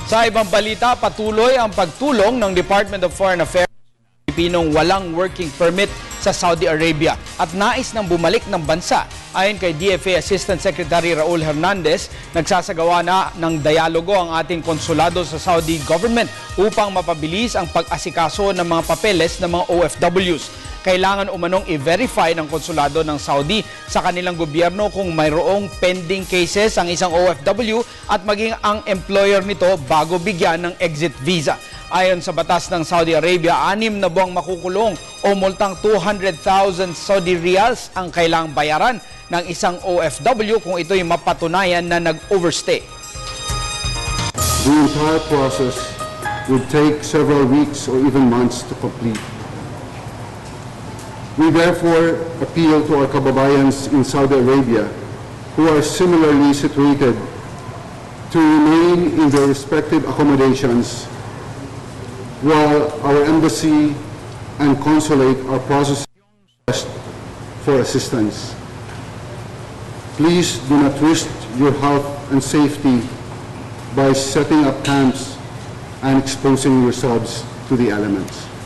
Sa ibang balita, patuloy ang pagtulong ng Department of Foreign Affairs sa Pilipinong walang working permit sa Saudi Arabia at nais nang bumalik ng bansa. Ayon kay DFA Assistant Secretary Raul Hernandez, nagsasagawa na ng dialogo ang ating konsulado sa Saudi government upang mapabilis ang pag-asikaso ng mga papeles ng mga OFWs. Kailangan umanong i-verify ng konsulado ng Saudi sa kanilang gobyerno kung mayroong pending cases ang isang OFW at maging ang employer nito bago bigyan ng exit visa. Ayon sa batas ng Saudi Arabia, 6 na buwang makukulong o multang 200,000 Saudi riyals ang kailangang bayaran ng isang OFW kung ito'y mapatunayan na nag-overstay. The entire process would take several weeks or even months to complete. We therefore appeal to our kababayans in Saudi Arabia who are similarly situated to remain in their respective accommodations while our embassy and consulate are processing requests for assistance. Please do not risk your health and safety by setting up camps and exposing yourselves to the elements.